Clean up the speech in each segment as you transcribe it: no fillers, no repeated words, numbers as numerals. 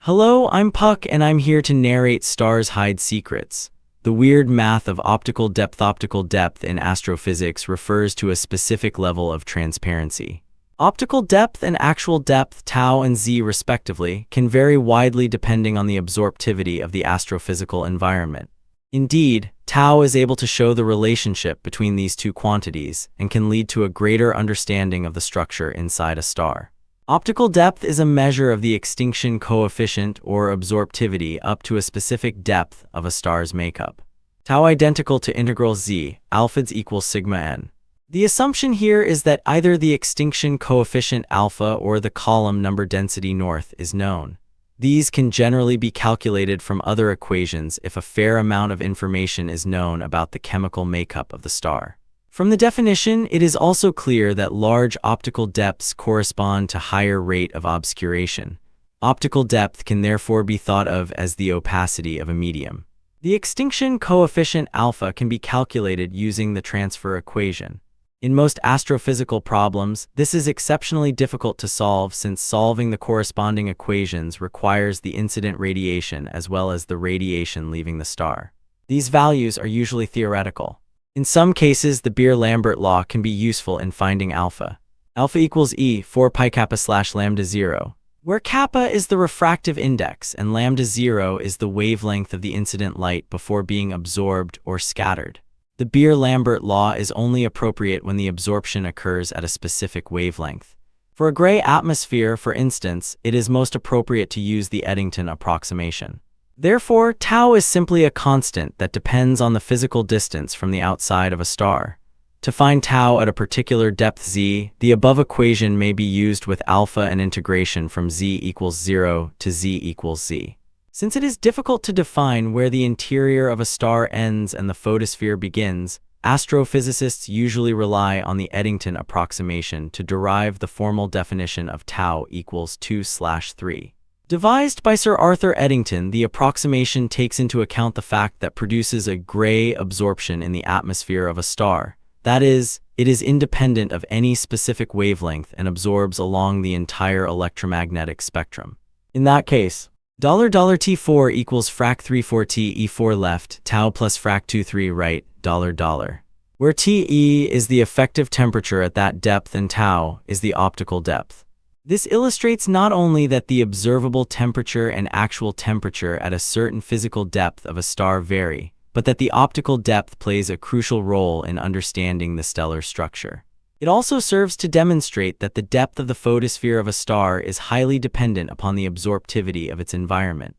Hello, I'm Puck, and I'm here to narrate Stars Hide Secrets. The weird math of optical depth. Optical depth in astrophysics refers to a specific level of transparency. Optical depth and actual depth, tau and z respectively, can vary widely depending on the absorptivity of the astrophysical environment. Indeed, tau is able to show the relationship between these two quantities and can lead to a greater understanding of the structure inside a star. Optical depth is a measure of the extinction coefficient or absorptivity up to a specific depth of a star's makeup. Tau identical to integral z, alphas equals sigma n. The assumption here is that either the extinction coefficient alpha or the column number density north is known. These can generally be calculated from other equations if a fair amount of information is known about the chemical makeup of the star. From the definition, it is also clear that large optical depths correspond to higher rate of obscuration. Optical depth can therefore be thought of as the opacity of a medium. The extinction coefficient alpha can be calculated using the transfer equation. In most astrophysical problems, this is exceptionally difficult to solve since solving the corresponding equations requires the incident radiation as well as the radiation leaving the star. These values are usually theoretical. In some cases, the Beer-Lambert law can be useful in finding alpha. Alpha equals E 4 pi kappa slash lambda 0, where kappa is the refractive index and lambda 0 is the wavelength of the incident light before being absorbed or scattered. The Beer-Lambert law is only appropriate when the absorption occurs at a specific wavelength. For a gray atmosphere, for instance, it is most appropriate to use the Eddington approximation. Therefore, tau is simply a constant that depends on the physical distance from the outside of a star. To find tau at a particular depth z, the above equation may be used with alpha and integration from z equals 0 to z equals z. Since it is difficult to define where the interior of a star ends and the photosphere begins, astrophysicists usually rely on the Eddington approximation to derive the formal definition of tau equals 2/3. Devised by Sir Arthur Eddington, the approximation takes into account the fact that produces a gray absorption in the atmosphere of a star. That is, it is independent of any specific wavelength and absorbs along the entire electromagnetic spectrum. In that case, $T4 equals frac 34 T E4 left, tau plus frac 23 right, $, where Te is the effective temperature at that depth and tau is the optical depth. This illustrates not only that the observable temperature and actual temperature at a certain physical depth of a star vary, but that the optical depth plays a crucial role in understanding the stellar structure. It also serves to demonstrate that the depth of the photosphere of a star is highly dependent upon the absorptivity of its environment.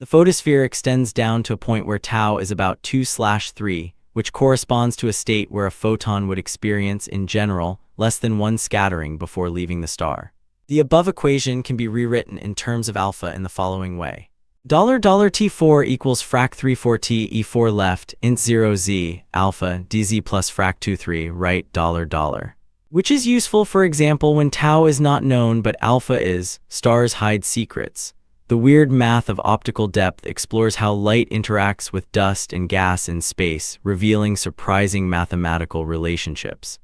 The photosphere extends down to a point where tau is about 2/3, which corresponds to a state where a photon would experience, in general, less than one scattering before leaving the star. The above equation can be rewritten in terms of alpha in the following way. $T4 equals frac 34 T E4 left, int 0 z, alpha, dz plus frac 23 right, $, which is useful, for example, when tau is not known but alpha is. Stars Hide Secrets. The weird math of optical depth explores how light interacts with dust and gas in space, revealing surprising mathematical relationships.